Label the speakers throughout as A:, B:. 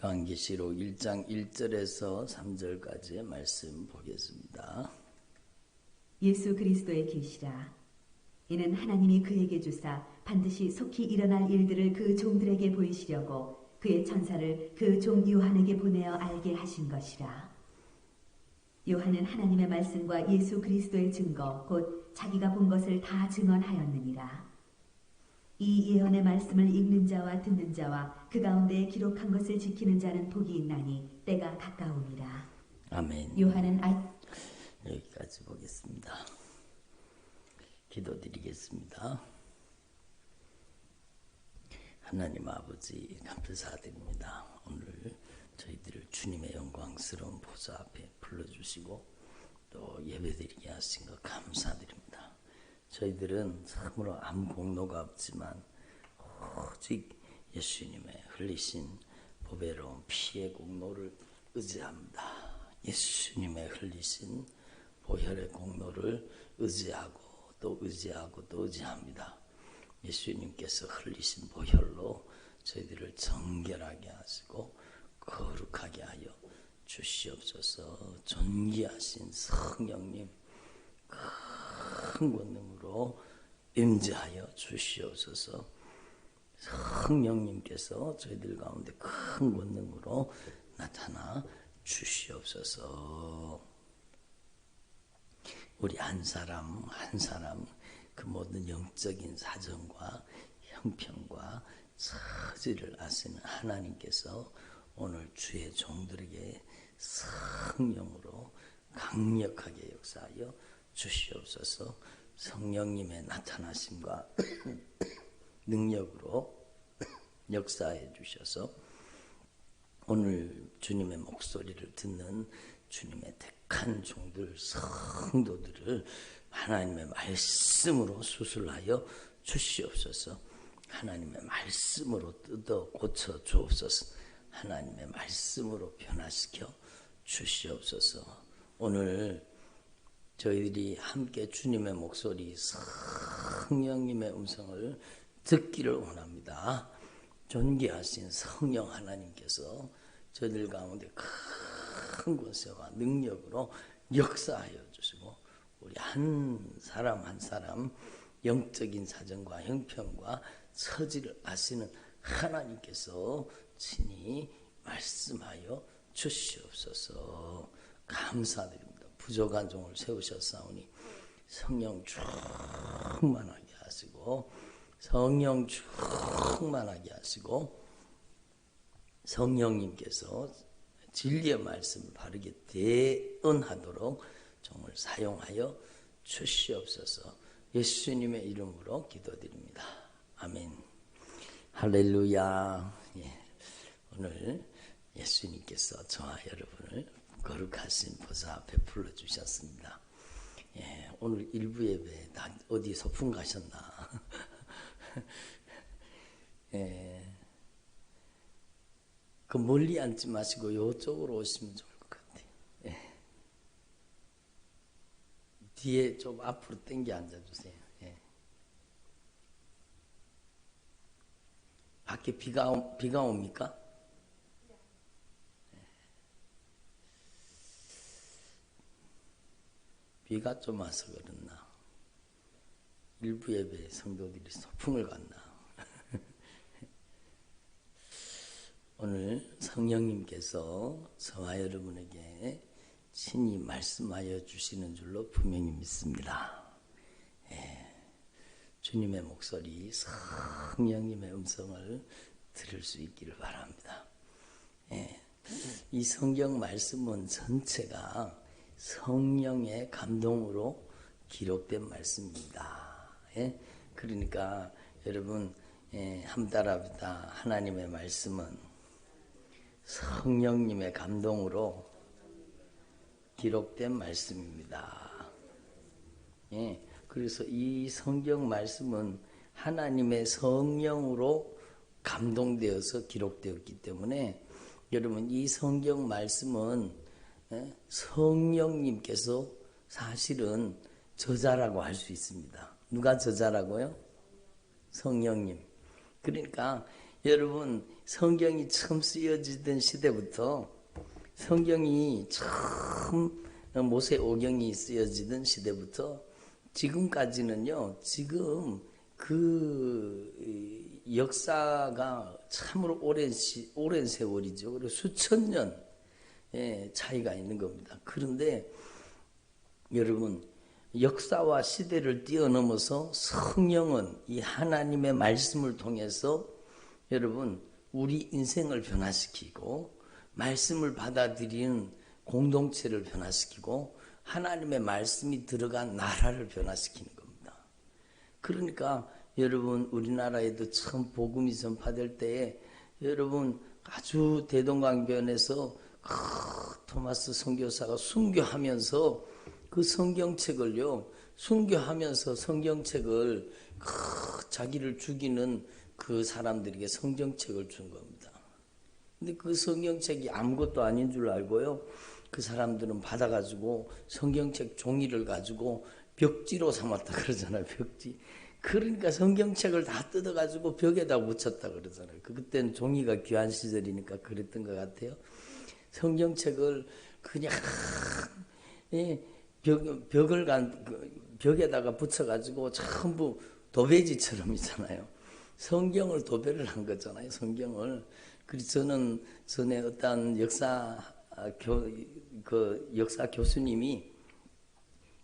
A: 요한계시록 1장 1절에서 3절까지의 말씀 보겠습니다.
B: 예수 그리스도의 계시라. 이는 하나님이 그에게 주사 반드시 속히 일어날 일들을 그 종들에게 보이시려고 그의 천사를 그 종 요한에게 보내어 알게 하신 것이라. 요한은 하나님의 말씀과 예수 그리스도의 증거 곧 자기가 본 것을 다 증언하였느니라. 이 예언의 말씀을 읽는 자와 듣는 자와 그 가운데 기록한 것을 지키는 자는 복이 있나니 때가 가까우니라.
A: 아멘.
B: 요한은
A: 여기까지 보겠습니다. 기도드리겠습니다. 하나님 아버지 감사드립니다. 오늘 저희들을 주님의 영광스러운 보좌 앞에 불러주시고 또 예배드리게 하신 것 감사드립니다. 저희들은 참으로 아무 공로가 없지만 오직 예수님의 흘리신 보배로운 피의 공로를 의지합니다. 예수님의 흘리신 보혈의 공로를 의지하고 또 의지합니다. 예수님께서 흘리신 보혈로 저희들을 정결하게 하시고 거룩하게 하여 주시옵소서. 존귀하신 성령님 큰 권능으로 임재하여 주시옵소서. 성령님께서 저희들 가운데 큰 권능으로 나타나 주시옵소서. 우리 한 사람 한 사람 그 모든 영적인 사정과 형편과 처지를 아시는 하나님께서 오늘 주의 종들에게 성령으로 강력하게 역사하여 주시옵소서. 성령님의 나타나심과 능력으로 역사해 주셔서 오늘 주님의 목소리를 듣는 주님의 택한 종들 성도들을 하나님의 말씀으로 수술하여 주시옵소서. 하나님의 말씀으로 뜯어 고쳐 주옵소서. 하나님의 말씀으로 변화시켜 주시옵소서. 오늘 저희들이 함께 주님의 목소리 성령님의 음성을 듣기를 원합니다. 존귀하신 성령 하나님께서 저희들 가운데 큰 권세와 능력으로 역사하여 주시고 우리 한 사람 한 사람 영적인 사정과 형편과 처지를 아시는 하나님께서 친히 말씀하여 주시옵소서. 감사드립니다. 부족한 종을 세우셨사오니 성령 충만하게 하시고 성령 충만하게 하시고 성령님께서 진리의 말씀을 바르게 대언하도록 종을 사용하여 주시옵소서. 예수님의 이름으로 기도드립니다. 아멘. 할렐루야. 오늘 예수님께서 저와 여러분을 거룩하신 보좌 앞에 불러주셨습니다. 오늘 일부 예배 다 어디 소풍 가셨나? 그 멀리 앉지 마시고 이쪽으로 오시면 좋을 것 같아요. 뒤에 좀 앞으로 당겨 앉아주세요. 밖에 비가 옵니까? 비가 좀 와서 그렇나? 일부 예배 성도들이 소풍을 갔나? 오늘 성령님께서 저와 여러분에게 친히 말씀하여 주시는 줄로 분명히 믿습니다. 주님의 목소리, 성령님의 음성을 들을 수 있기를 바랍니다. 이 성경 말씀은 전체가 성령의 감동으로 기록된 말씀입니다. 그러니까 여러분 한번 따라합니다. 하나님의 말씀은 성령님의 감동으로 기록된 말씀입니다. 그래서 이 성경 말씀은 하나님의 성령으로 감동되어서 기록되었기 때문에 여러분 이 성경 말씀은 성령님께서 사실은 저자라고 할 수 있습니다. 누가 저자라고요? 성령님. 그러니까 여러분 성경이 처음 쓰여지던 시대부터 성경이 처음 모세오경이 쓰여지던 시대부터 지금까지는요. 지금 그 역사가 참으로 오랜 세월이죠. 그리고 수천 년 차이가 있는 겁니다. 그런데 여러분 역사와 시대를 뛰어넘어서 성령은 이 하나님의 말씀을 통해서 여러분 우리 인생을 변화시키고 말씀을 받아들이는 공동체를 변화시키고 하나님의 말씀이 들어간 나라를 변화시키는 겁니다. 그러니까 여러분 우리나라에도 처음 복음이 전파될 때에 여러분 아주 대동강변에서 토마스 선교사가 순교하면서 그 성경책을요 순교하면서 성경책을 자기를 죽이는 그 사람들에게 성경책을 준 겁니다. 근데 그 성경책이 아무것도 아닌 줄 알고요 그 사람들은 받아가지고 성경책 종이를 가지고 벽지로 삼았다 그러잖아요. 벽지. 그러니까 성경책을 다 뜯어가지고 벽에다 붙였다 그러잖아요. 그때는 종이가 귀한 시절이니까 그랬던 것 같아요. 성경책을 그냥 벽에다가 붙여가지고 전부 도배지처럼이잖아요. 성경을 도배를 한 거잖아요. 성경을. 그래서 저는 전에 어떤 역사 교수님이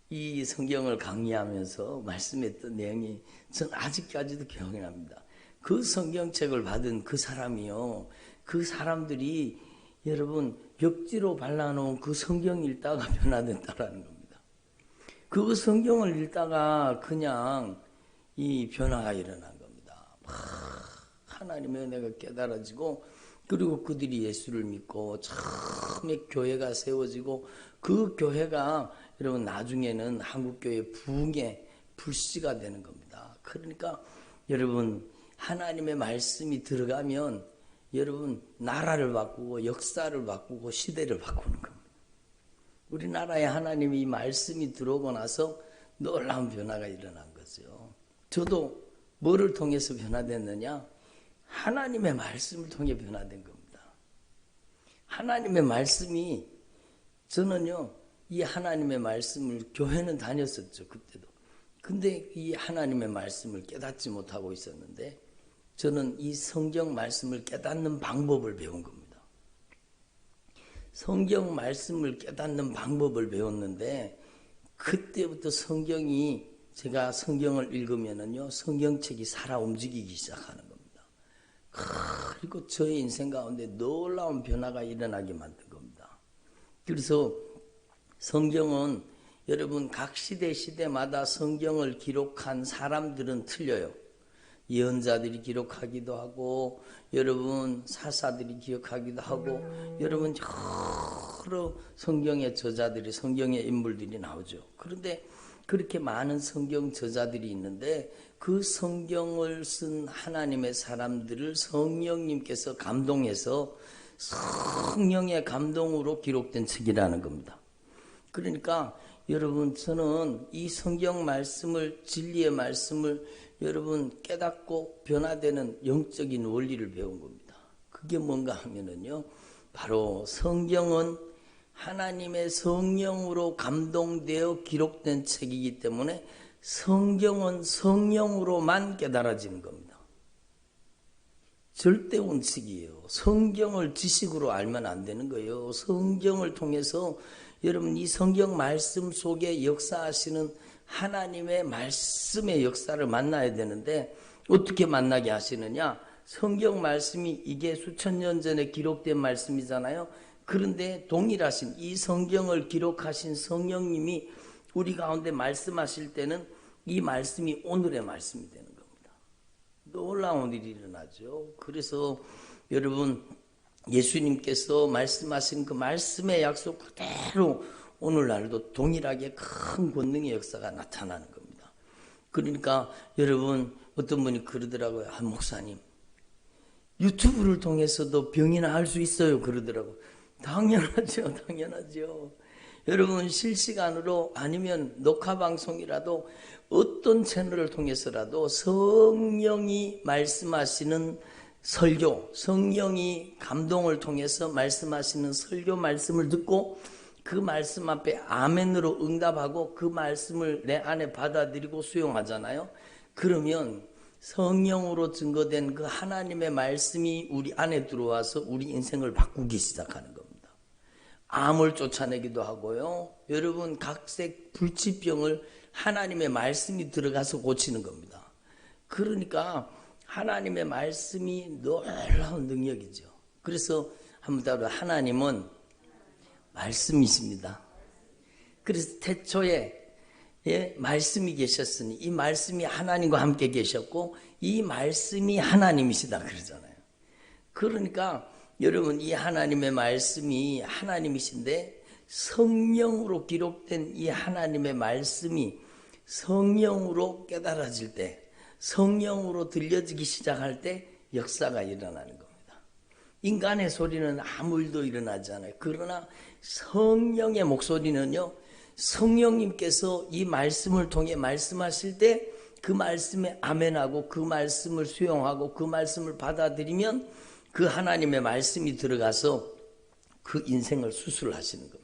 A: 이 성경을 강의하면서 말씀했던 내용이 전 아직까지도 기억이 납니다. 그 성경책을 받은 그 사람이요. 그 사람들이 여러분 벽지로 발라놓은 그 성경 읽다가 변화됐다라는 겁니다. 그 성경을 읽다가 그냥 이 변화가 일어난 겁니다. 하나님의 은혜가 깨달아지고 그리고 그들이 예수를 믿고 처음에 교회가 세워지고 그 교회가 여러분 나중에는 한국교회 부흥의 불씨가 되는 겁니다. 그러니까 여러분 하나님의 말씀이 들어가면 여러분 나라를 바꾸고 역사를 바꾸고 시대를 바꾸는 겁니다. 우리나라에 하나님이 말씀이 들어오고 나서 놀라운 변화가 일어난 거죠. 저도 뭐를 통해서 변화됐느냐? 하나님의 말씀을 통해 변화된 겁니다. 하나님의 말씀이 저는요 이 하나님의 말씀을 교회는 다녔었죠 그때도. 근데 이 하나님의 말씀을 깨닫지 못하고 있었는데 저는 이 성경 말씀을 깨닫는 방법을 배운 겁니다. 성경 말씀을 깨닫는 방법을 배웠는데 그때부터 제가 성경을 읽으면은요 성경책이 살아 움직이기 시작하는 겁니다. 그리고 저의 인생 가운데 놀라운 변화가 일어나게 만든 겁니다. 그래서 성경은 여러분 각 시대마다 성경을 기록한 사람들은 틀려요. 예언자들이 기록하기도 하고 여러분 사사들이 기록하기도 하고 여러분 여러 성경의 저자들이 성경의 인물들이 나오죠. 그런데 그렇게 많은 성경 저자들이 있는데 그 성경을 쓴 하나님의 사람들을 성령님께서 감동해서 성령의 감동으로 기록된 책이라는 겁니다. 그러니까 여러분 저는 이 성경 말씀을 진리의 말씀을 여러분 깨닫고 변화되는 영적인 원리를 배운 겁니다. 그게 뭔가 하면은요 바로 성경은 하나님의 성령으로 감동되어 기록된 책이기 때문에 성경은 성령으로만 깨달아지는 겁니다. 절대 원칙이에요. 성경을 지식으로 알면 안 되는 거예요. 성경을 통해서 여러분 이 성경 말씀 속에 역사하시는 하나님의 말씀의 역사를 만나야 되는데 어떻게 만나게 하시느냐? 성경 말씀이 이게 수천 년 전에 기록된 말씀이잖아요. 그런데 동일하신 이 성경을 기록하신 성령님이 우리 가운데 말씀하실 때는 이 말씀이 오늘의 말씀이 되는 겁니다. 놀라운 일이 일어나죠. 그래서 여러분 예수님께서 말씀하신 그 말씀의 약속 그대로 오늘날도 동일하게 큰 권능의 역사가 나타나는 겁니다. 그러니까 여러분 어떤 분이 그러더라고요. 목사님 유튜브를 통해서도 병이 나을 수 있어요 그러더라고요. 당연하죠. 여러분 실시간으로 아니면 녹화방송이라도 어떤 채널을 통해서라도 성령이 말씀하시는 설교, 성령이 감동을 통해서 말씀하시는 설교 말씀을 듣고 그 말씀 앞에 아멘으로 응답하고 그 말씀을 내 안에 받아들이고 수용하잖아요. 그러면 성령으로 증거된 그 하나님의 말씀이 우리 안에 들어와서 우리 인생을 바꾸기 시작하는 겁니다. 암을 쫓아내기도 하고요. 여러분 각색 불치병을 하나님의 말씀이 들어가서 고치는 겁니다. 그러니까 하나님의 말씀이 놀라운 능력이죠. 그래서 한번 따로 하나님은 말씀이십니다. 그래서 태초에 말씀이 계셨으니 이 말씀이 하나님과 함께 계셨고 이 말씀이 하나님이시다 그러잖아요. 그러니까 여러분 이 하나님의 말씀이 하나님이신데 성령으로 기록된 이 하나님의 말씀이 성령으로 깨달아질 때, 성령으로 들려지기 시작할 때 역사가 일어나는 겁니다. 인간의 소리는 아무 일도 일어나지 않아요. 그러나 성령의 목소리는요, 성령님께서 이 말씀을 통해 말씀하실 때 그 말씀에 아멘하고 그 말씀을 수용하고 그 말씀을 받아들이면 그 하나님의 말씀이 들어가서 그 인생을 수술하시는 겁니다.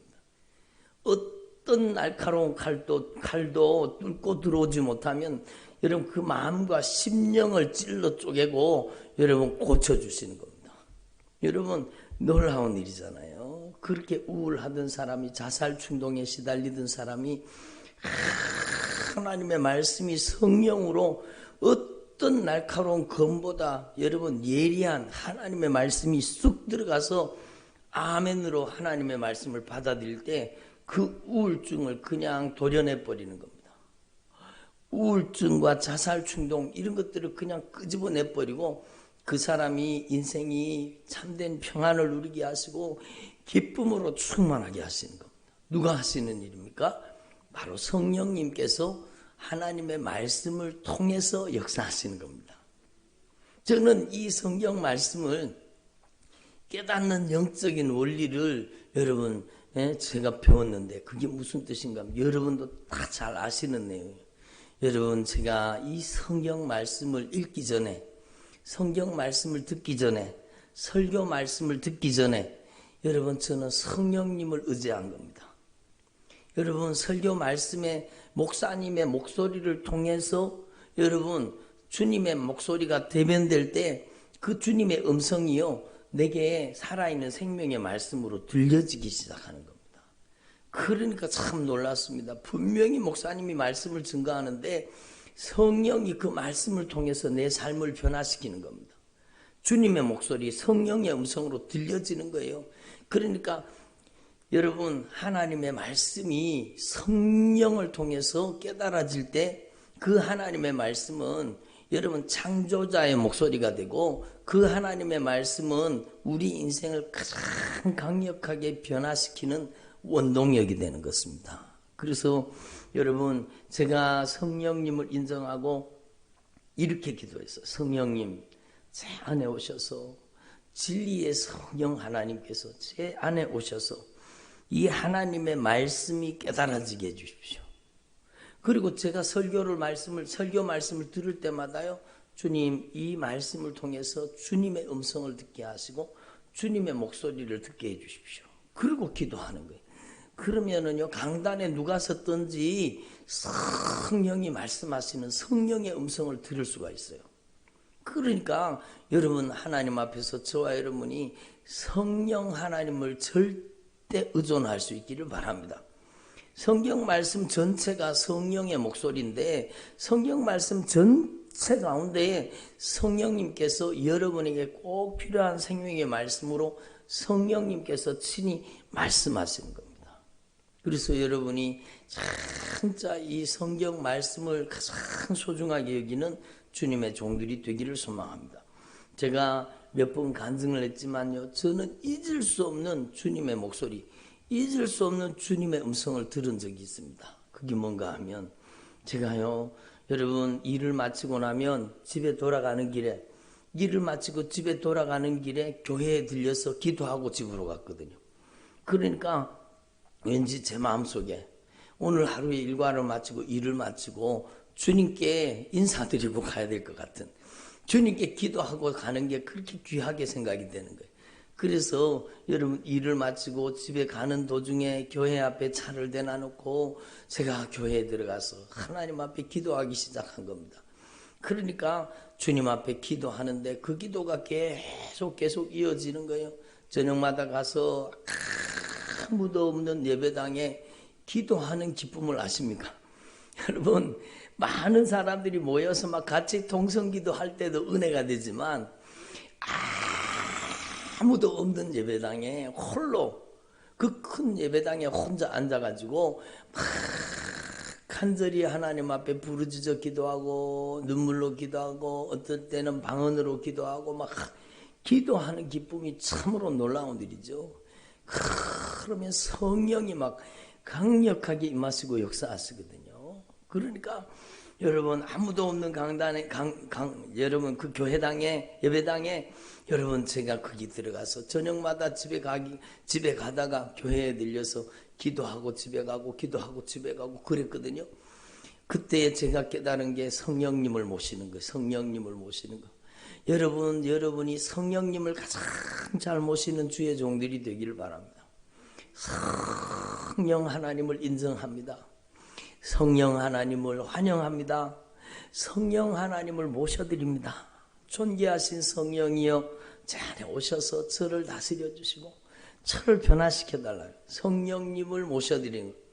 A: 어떤 날카로운 칼도 뚫고 들어오지 못하면 여러분 그 마음과 심령을 찔러 쪼개고 여러분 고쳐주시는 겁니다. 여러분 놀라운 일이잖아요. 그렇게 우울하던 사람이 자살 충동에 시달리던 사람이 하나님의 말씀이 성령으로 어떤 날카로운 검보다 여러분 예리한 하나님의 말씀이 쑥 들어가서 아멘으로 하나님의 말씀을 받아들일 때 그 우울증을 그냥 도려내 버리는 겁니다. 우울증과 자살 충동 이런 것들을 그냥 끄집어내 버리고 그 사람이 인생이 참된 평안을 누리게 하시고 기쁨으로 충만하게 하시는 겁니다. 누가 하시는 일입니까? 바로 성령님께서 하나님의 말씀을 통해서 역사하시는 겁니다. 저는 이 성경 말씀을 깨닫는 영적인 원리를 여러분 제가 배웠는데 그게 무슨 뜻인가 하면 여러분도 다 잘 아시는 내용이에요. 여러분 제가 이 성경 말씀을 읽기 전에 성경 말씀을 듣기 전에 설교 말씀을 듣기 전에 여러분 저는 성령님을 의지한 겁니다. 여러분 설교 말씀에 목사님의 목소리를 통해서 여러분 주님의 목소리가 대변될 때 그 주님의 음성이요 내게 살아있는 생명의 말씀으로 들려지기 시작하는 겁니다. 그러니까 참 놀랐습니다. 분명히 목사님이 말씀을 증거하는데 성령이 그 말씀을 통해서 내 삶을 변화시키는 겁니다. 주님의 목소리 성령의 음성으로 들려지는 거예요. 그러니까 여러분 하나님의 말씀이 성령을 통해서 깨달아질 때 그 하나님의 말씀은 여러분 창조자의 목소리가 되고 그 하나님의 말씀은 우리 인생을 가장 강력하게 변화시키는 원동력이 되는 것입니다. 그래서 여러분 제가 성령님을 인정하고 이렇게 기도했어요. 성령님 제 안에 오셔서 진리의 성령 하나님께서 제 안에 오셔서 이 하나님의 말씀이 깨달아지게 해주십시오. 그리고 제가 설교 말씀을 들을 때마다요, 주님 이 말씀을 통해서 주님의 음성을 듣게 하시고 주님의 목소리를 듣게 해주십시오. 그리고 기도하는 거예요. 그러면은요 강단에 누가 섰든지 성령이 말씀하시는 성령의 음성을 들을 수가 있어요. 그러니까 여러분 하나님 앞에서 저와 여러분이 성령 하나님을 절대 의존할 수 있기를 바랍니다. 성경 말씀 전체가 성령의 목소리인데 성경 말씀 전체 가운데 성령님께서 여러분에게 꼭 필요한 생명의 말씀으로 성령님께서 친히 말씀하시는 겁니다. 그래서 여러분이 진짜 이 성경 말씀을 가장 소중하게 여기는 주님의 종들이 되기를 소망합니다. 제가 몇 번 간증을 했지만요, 저는 잊을 수 없는 주님의 목소리, 잊을 수 없는 주님의 음성을 들은 적이 있습니다. 그게 뭔가 하면 제가요, 여러분 일을 마치고 나면 집에 돌아가는 길에 교회에 들려서 기도하고 집으로 갔거든요. 그러니까 왠지 제 마음속에 오늘 하루의 일과를 마치고 일을 마치고 주님께 인사드리고 가야 될 것 같은 주님께 기도하고 가는 게 그렇게 귀하게 생각이 되는 거예요. 그래서 여러분 일을 마치고 집에 가는 도중에 교회 앞에 차를 대놔놓고 제가 교회에 들어가서 하나님 앞에 기도하기 시작한 겁니다. 그러니까 주님 앞에 기도하는데 그 기도가 계속 이어지는 거예요. 저녁마다 가서 아무도 없는 예배당에 기도하는 기쁨을 아십니까? 여러분 많은 사람들이 모여서 막 같이 동성기도 할 때도 은혜가 되지만 아무도 없는 예배당에 홀로 그 큰 예배당에 혼자 앉아가지고 막 간절히 하나님 앞에 부르짖어 기도하고 눈물로 기도하고 어떨 때는 방언으로 기도하고 막 기도하는 기쁨이 참으로 놀라운 일이죠. 그러면 성령이 막 강력하게 임하시고 역사하시거든요. 그러니까 여러분 아무도 없는 강단에 여러분 그 교회당에 예배당에 여러분 제가 거기 들어가서 저녁마다 집에 가다가 교회에 들려서 기도하고 집에 가고 기도하고 집에 가고 그랬거든요. 그때 제가 깨달은 게 성령님을 모시는 거예요. 성령님을 모시는 거. 여러분이 성령님을 가장 잘 모시는 주의 종들이 되기를 바랍니다. 성령 하나님을 인정합니다. 성령 하나님을 환영합니다. 성령 하나님을 모셔드립니다. 존귀하신 성령이여 제 안에 오셔서 저를 다스려 주시고 저를 변화시켜 달라요. 성령님을 모셔드리는 거예요.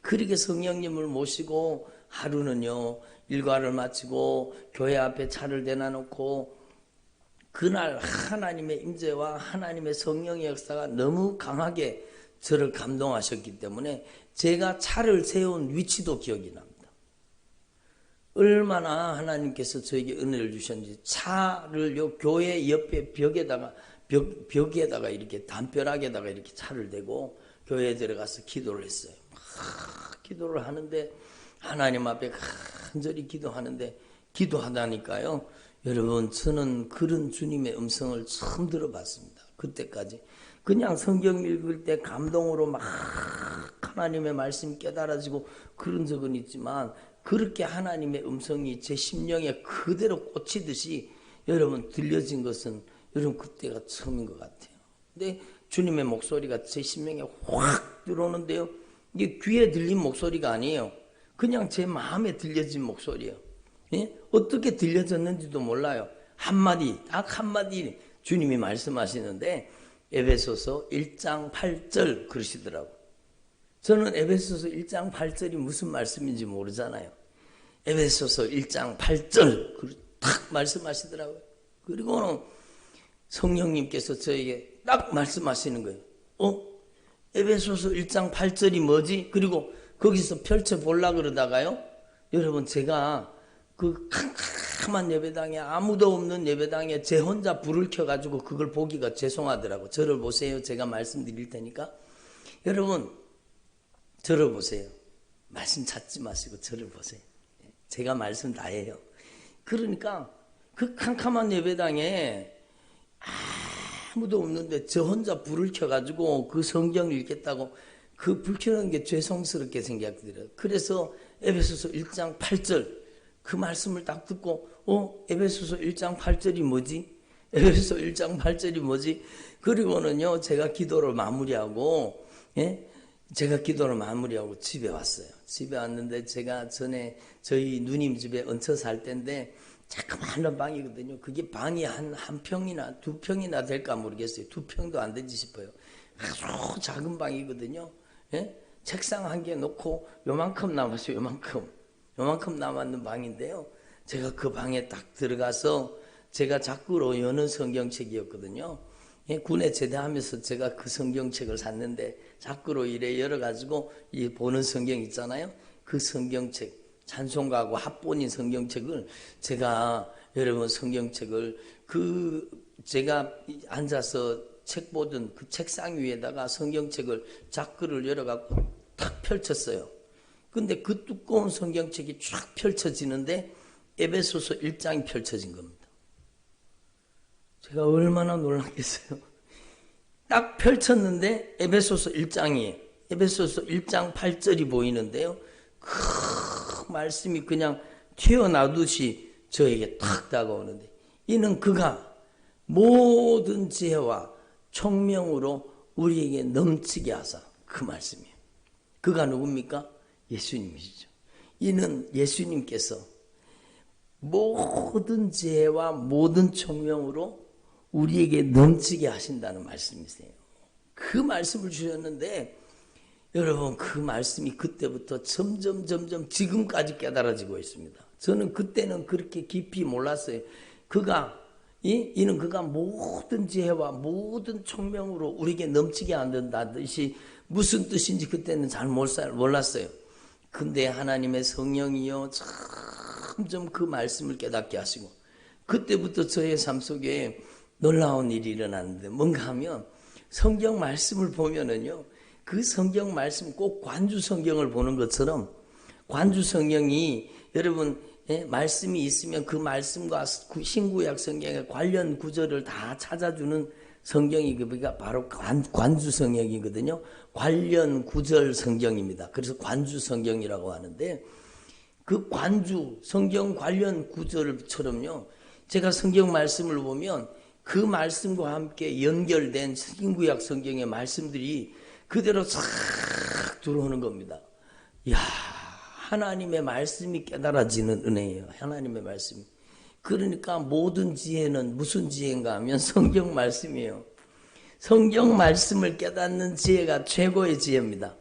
A: 그렇게 성령님을 모시고 하루는요 일과를 마치고 교회 앞에 차를 대놔놓고 그날 하나님의 임재와 하나님의 성령의 역사가 너무 강하게 저를 감동하셨기 때문에 제가 차를 세운 위치도 기억이 납니다. 얼마나 하나님께서 저에게 은혜를 주셨는지 차를 요 교회 옆에 벽에다가 이렇게 담벼락에다가 이렇게 차를 대고 교회에 들어가서 기도를 했어요. 기도를 하는데 하나님 앞에 간절히 기도하는데 기도하다니까요. 여러분 저는 그런 주님의 음성을 처음 들어봤습니다. 그때까지 그냥 성경 읽을 때 감동으로 막 하나님의 말씀이 깨달아지고 그런 적은 있지만 그렇게 하나님의 음성이 제 심령에 그대로 꽂히듯이 여러분 들려진 것은 여러분 그때가 처음인 것 같아요. 근데 주님의 목소리가 제 심령에 확 들어오는데요. 이게 귀에 들린 목소리가 아니에요. 그냥 제 마음에 들려진 목소리예요. 예? 어떻게 들려졌는지도 몰라요. 딱 한마디 주님이 말씀하시는데 에베소서 1장 8절 그러시더라고. 저는 에베소서 1장 8절이 무슨 말씀인지 모르잖아요. 에베소서 1장 8절 딱 말씀하시더라고요. 그리고는 성령님께서 저에게 딱 말씀하시는 거예요. 에베소서 1장 8절이 뭐지? 그리고 거기서 펼쳐보려고 그러다가요. 여러분 제가 그 캄캄한 예배당에 아무도 없는 예배당에 제 혼자 불을 켜가지고 그걸 보기가 죄송하더라고. 저를 보세요. 제가 말씀드릴 테니까. 여러분 저를 보세요. 말씀 찾지 마시고 저를 보세요. 제가 말씀 다 해요. 그러니까 그 캄캄한 예배당에 아무도 없는데 저 혼자 불을 켜가지고 그 성경 읽겠다고 그 불 켜는 게 죄송스럽게 생각들어요. 그래서 에베소서 1장 8절 그 말씀을 딱 듣고 에베소서 1장 8절이 뭐지? 에베소서 1장 8절이 뭐지? 그리고는요 제가 기도를 마무리하고 집에 왔어요. 집에 왔는데 제가 전에 저희 누님 집에 얹혀 살 때인데 자그마한 방이거든요. 그게 방이 한 평이나 2평이나 될까 모르겠어요. 2평도 안 되지 싶어요. 아주 작은 방이거든요. 예? 책상 한 개 놓고 요만큼 남았어요. 요만큼 남았는 방인데요. 제가 그 방에 딱 들어가서 제가 자꾸로 여는 성경책이었거든요. 예, 군에 제대하면서 제가 그 성경책을 샀는데 자꾸로 이래 열어가지고 이 보는 성경 있잖아요. 그 성경책 찬송가하고 합본인 성경책을 제가 여러분 성경책을 제가 앉아서 책 보던 그 책상 위에다가 성경책을 자크를 열어갖고 탁 펼쳤어요. 근데 그 두꺼운 성경책이 쫙 펼쳐지는데 에베소서 1장이 펼쳐진 겁니다. 제가 얼마나 놀랐겠어요. 딱 펼쳤는데 에베소서 1장이에요. 에베소서 1장 8절이 보이는데요. 그 말씀이 그냥 튀어나오듯이 저에게 탁 다가오는데 이는 그가 모든 지혜와 총명으로 우리에게 넘치게 하사. 그 말씀이에요. 그가 누굽니까? 예수님이시죠. 이는 예수님께서 모든 지혜와 모든 총명으로 우리에게 넘치게 하신다는 말씀이세요. 그 말씀을 주셨는데 여러분, 그 말씀이 그때부터 점점 지금까지 깨달아지고 있습니다. 저는 그때는 그렇게 깊이 몰랐어요. 이는 그가 모든 지혜와 모든 총명으로 우리에게 넘치게 한다듯이 무슨 뜻인지 그때는 잘 몰랐어요. 근데 하나님의 성령이요 점점 그 말씀을 깨닫게 하시고, 그때부터 저의 삶 속에 놀라운 일이 일어났는데 뭔가 하면 성경 말씀을 보면은요, 그 성경 말씀 꼭 관주 성경을 보는 것처럼 관주 성경이 여러분 말씀이 있으면 그 말씀과 신구약 성경의 관련 구절을 다 찾아주는 성경이 그러니까 바로 관주 성경이거든요. 관련 구절 성경입니다. 그래서 관주 성경이라고 하는데, 그 관주 성경 관련 구절처럼요, 제가 성경 말씀을 보면 그 말씀과 함께 연결된 신구약 성경의 말씀들이 그대로 싹 들어오는 겁니다. 이야, 하나님의 말씀이 깨달아지는 은혜예요. 하나님의 말씀이. 그러니까 모든 지혜는 무슨 지혜인가 하면 성경 말씀이에요. 성경 말씀을 깨닫는 지혜가 최고의 지혜입니다.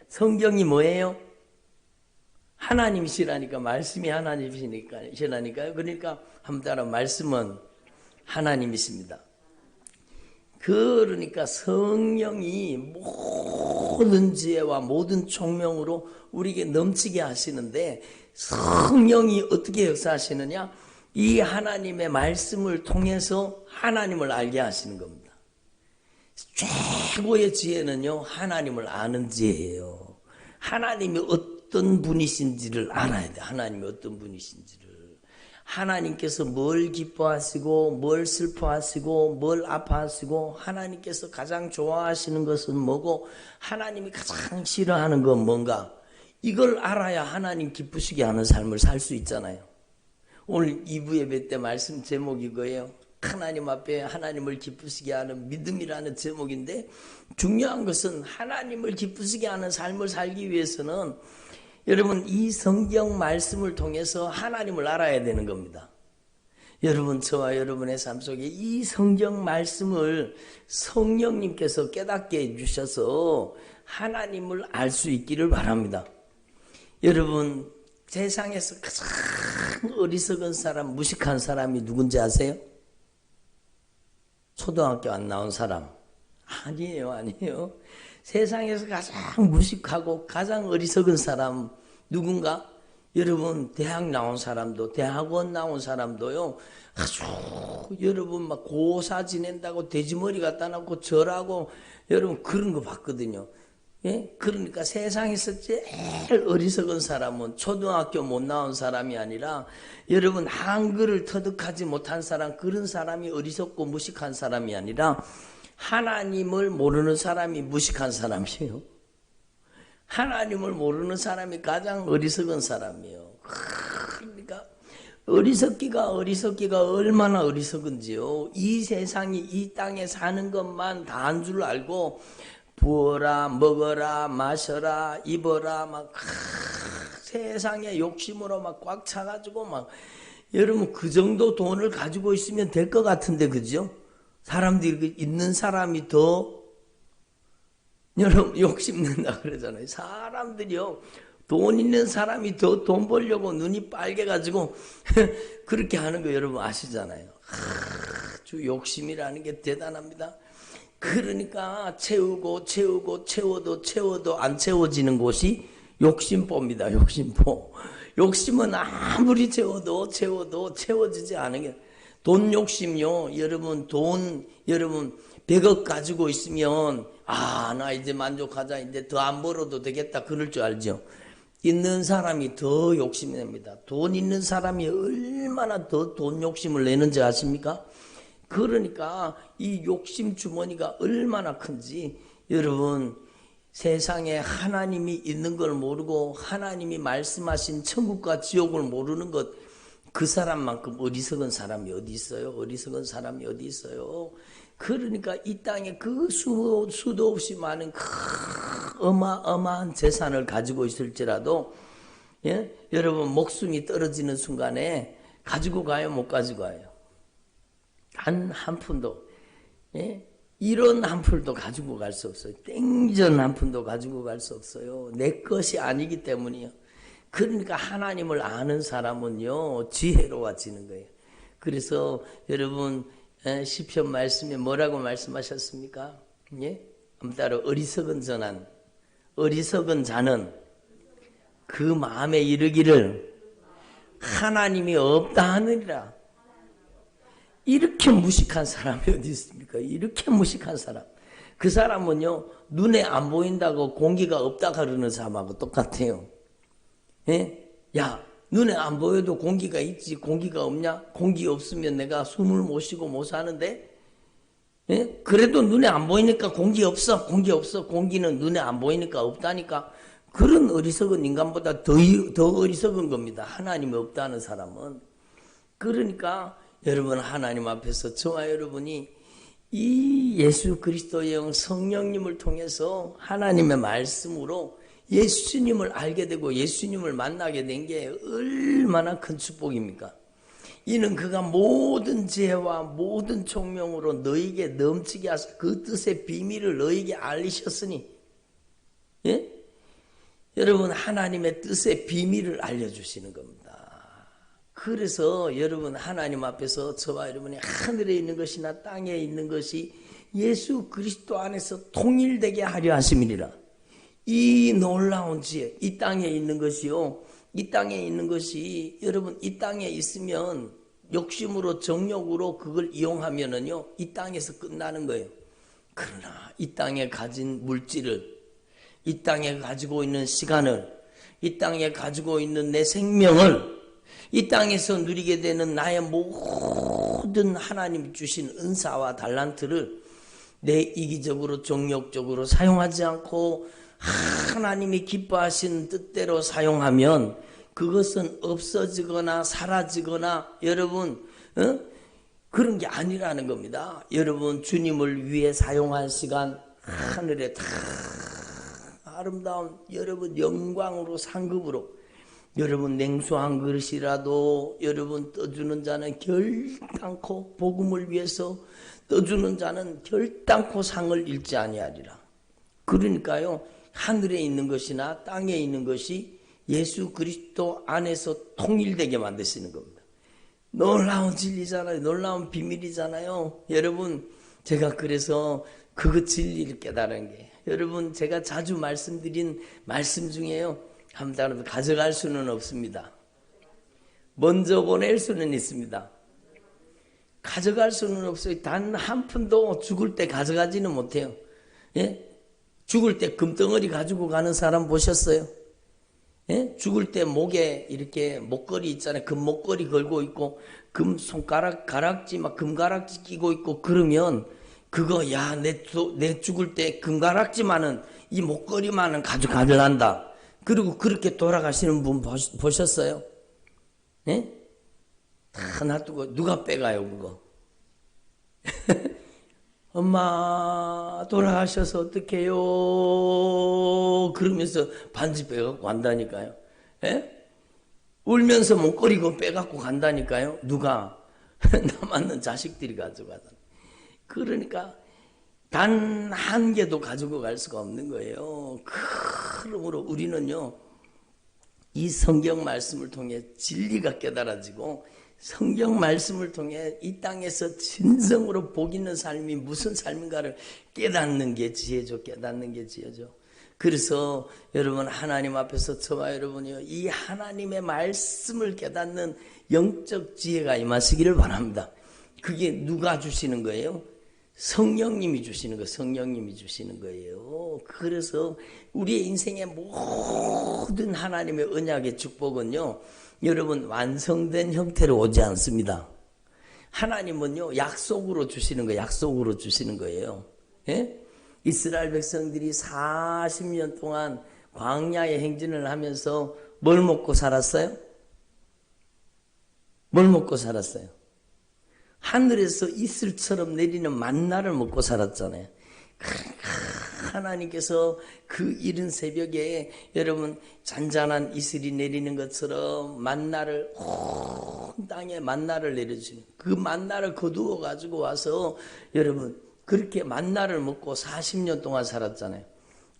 A: 성경이 뭐예요? 하나님이시라니까. 말씀이 하나님이시라니까요. 그러니까 한번 따라, 말씀은 하나님이십니다. 그러니까 성령이 모든 지혜와 모든 총명으로 우리에게 넘치게 하시는데, 성령이 어떻게 역사하시느냐? 이 하나님의 말씀을 통해서 하나님을 알게 하시는 겁니다. 최고의 지혜는요, 하나님을 아는 지혜예요. 하나님이 어떤 분이신지를 알아야 돼. 하나님이 어떤 분이신지를. 하나님께서 뭘 기뻐하시고 뭘 슬퍼하시고 뭘 아파하시고, 하나님께서 가장 좋아하시는 것은 뭐고 하나님이 가장 싫어하는 건 뭔가, 이걸 알아야 하나님 기쁘시게 하는 삶을 살 수 있잖아요. 오늘 2부 예배 때 말씀 제목이 이거예요. 하나님 앞에 하나님을 기쁘시게 하는 믿음이라는 제목인데, 중요한 것은 하나님을 기쁘시게 하는 삶을 살기 위해서는 여러분, 이 성경 말씀을 통해서 하나님을 알아야 되는 겁니다. 여러분, 저와 여러분의 삶 속에 이 성경 말씀을 성령님께서 깨닫게 해주셔서 하나님을 알 수 있기를 바랍니다. 여러분, 세상에서 가장 어리석은 사람, 무식한 사람이 누군지 아세요? 초등학교 안 나온 사람. 아니에요. 세상에서 가장 무식하고 가장 어리석은 사람 누군가? 여러분, 대학 나온 사람도, 대학원 나온 사람도요, 아주 여러분 막 고사 지낸다고 돼지머리 갖다 놓고 절하고, 여러분 그런 거 봤거든요. 예? 그러니까 세상에서 제일 어리석은 사람은 초등학교 못 나온 사람이 아니라, 여러분 한글을 터득하지 못한 사람, 그런 사람이 어리석고 무식한 사람이 아니라 하나님을 모르는 사람이 무식한 사람이에요. 하나님을 모르는 사람이 가장 어리석은 사람이에요. 그러니까 어리석기가 얼마나 어리석은지요. 이 세상이, 이 땅에 사는 것만 다 한 줄 알고 부어라, 먹어라, 마셔라, 입어라, 막 세상에 욕심으로 막 꽉 차가지고 막, 여러분 그 정도 돈을 가지고 있으면 될 것 같은데, 그죠? 사람들이 있는 사람이 더 여러분 욕심낸다 그러잖아요. 사람들이요, 돈 있는 사람이 더 돈 벌려고 눈이 빨개가지고 그렇게 하는 거 여러분 아시잖아요. 아주 욕심이라는 게 대단합니다. 그러니까 채우고 채워도 안 채워지는 곳이 욕심포입니다. 욕심포. 욕심은 아무리 채워도 채워지지 않은 게, 돈 욕심요. 여러분 여러분 100억 가지고 있으면 나 이제 만족하자, 이제 더 안 벌어도 되겠다 그럴 줄 알죠. 있는 사람이 더 욕심냅니다. 돈 있는 사람이 얼마나 더 돈 욕심을 내는지 아십니까? 그러니까 이 욕심 주머니가 얼마나 큰지, 여러분 세상에 하나님이 있는 걸 모르고 하나님이 말씀하신 천국과 지옥을 모르는 것, 그 사람만큼 어리석은 사람이 어디 있어요? 어리석은 사람이 어디 있어요? 그러니까 이 땅에 그 수도 없이 많은 어마어마한 재산을 가지고 있을지라도, 예? 여러분 목숨이 떨어지는 순간에 가지고 가요? 못 가지고 가요? 단 한 푼도, 예? 이런 한 푼도 가지고 갈 수 없어요. 땡전 한 푼도 가지고 갈 수 없어요. 내 것이 아니기 때문이요. 그러니까 하나님을 아는 사람은요, 지혜로워지는 거예요. 그래서 여러분 시편 말씀에 뭐라고 말씀하셨습니까? 예? 따로 어리석은 자는 그 마음에 이르기를 하나님이 없다 하느니라. 이렇게 무식한 사람이 어디 있습니까? 이렇게 무식한 사람. 그 사람은요, 눈에 안 보인다고 공기가 없다 그러는 사람하고 똑같아요. 예? 야, 눈에 안 보여도 공기가 있지, 공기가 없냐? 공기 없으면 내가 숨을 못 쉬고 못 사는데, 예? 그래도 눈에 안 보이니까 공기 없어. 공기는 눈에 안 보이니까 없다니까. 그런 어리석은 인간보다 더 어리석은 겁니다. 하나님이 없다는 사람은. 그러니까 여러분 하나님 앞에서 저와 여러분이 이 예수 그리스도의 영 성령님을 통해서 하나님의 말씀으로 예수님을 알게 되고 예수님을 만나게 된 게 얼마나 큰 축복입니까? 이는 그가 모든 지혜와 모든 총명으로 너에게 넘치게 하사 그 뜻의 비밀을 너에게 알리셨으니, 예? 여러분 하나님의 뜻의 비밀을 알려주시는 겁니다. 그래서 여러분 하나님 앞에서 저와 여러분이 하늘에 있는 것이나 땅에 있는 것이 예수 그리스도 안에서 통일되게 하려 하심이니라. 이 놀라운 지혜, 이 땅에 있는 것이요, 이 땅에 있는 것이 여러분 이 땅에 있으면 욕심으로 정욕으로 그걸 이용하면은요 이 땅에서 끝나는 거예요. 그러나 이 땅에 가진 물질을, 이 땅에 가지고 있는 시간을, 이 땅에 가지고 있는 내 생명을 이 땅에서 누리게 되는 나의 모든 하나님 주신 은사와 달란트를 내 이기적으로 정욕적으로 사용하지 않고 하나님이 기뻐하신 뜻대로 사용하면 그것은 없어지거나 사라지거나 여러분 그런 게 아니라는 겁니다. 여러분 주님을 위해 사용한 시간 하늘에 다 아름다운 여러분 영광으로 상급으로 여러분 냉수 한 그릇이라도 여러분 떠주는 자는 결단코 복음을 위해서 떠주는 자는 결단코 상을 잃지 아니하리라. 그러니까요 하늘에 있는 것이나 땅에 있는 것이 예수 그리스도 안에서 통일되게 만드시는 겁니다. 놀라운 진리잖아요. 놀라운 비밀이잖아요. 여러분 제가 그래서 그 진리를 깨달은 게 여러분 제가 자주 말씀드린 말씀 중에요. 한 사람 가져갈 수는 없습니다. 먼저 보낼 수는 있습니다. 가져갈 수는 없어요. 단 한 푼도 죽을 때 가져가지는 못해요. 예? 죽을 때 금덩어리 가지고 가는 사람 보셨어요? 예? 죽을 때 목에 이렇게 목걸이 있잖아요. 금 목걸이 걸고 있고 금 손가락 가락지 막 금가락지 끼고 있고 그러면 그거 야 내 죽을 때 금가락지만은 이 목걸이만은 가져가려한다. 그리고 그렇게 돌아가시는 분 보셨어요? 예? 다 놔두고 누가 빼가요 그거? 엄마 돌아가셔서 어떡해요 그러면서 반지 빼갖고 간다니까요. 예? 울면서 목걸이 그거 빼갖고 간다니까요. 누가? 남았는 자식들이 가져가다. 그러니까 단 한 개도 가지고 갈 수가 없는 거예요. 그러므로 우리는요 이 성경 말씀을 통해 진리가 깨달아지고 성경 말씀을 통해 이 땅에서 진정으로 복 있는 삶이 무슨 삶인가를 깨닫는 게 지혜죠. 깨닫는 게 지혜죠. 그래서 여러분 하나님 앞에서 저와 여러분이요 이 하나님의 말씀을 깨닫는 영적 지혜가 임하시기를 바랍니다. 그게 누가 주시는 거예요? 성령님이 주시는 거예요. 성령님이 주시는 거예요. 그래서 우리의 인생의 모든 하나님의 언약의 축복은요 여러분 완성된 형태로 오지 않습니다. 하나님은요 약속으로 주시는 거예요. 약속으로 주시는 거예요. 예? 이스라엘 백성들이 40년 동안 광야의 행진을 하면서 뭘 먹고 살았어요? 뭘 먹고 살았어요? 하늘에서 이슬처럼 내리는 만나를 먹고 살았잖아요. 하나님께서 그 이른 새벽에 여러분 잔잔한 이슬이 내리는 것처럼 만나를 온 땅에 만나를 내려주는 그 만나를 거두어 가지고 와서 여러분 그렇게 만나를 먹고 40년 동안 살았잖아요.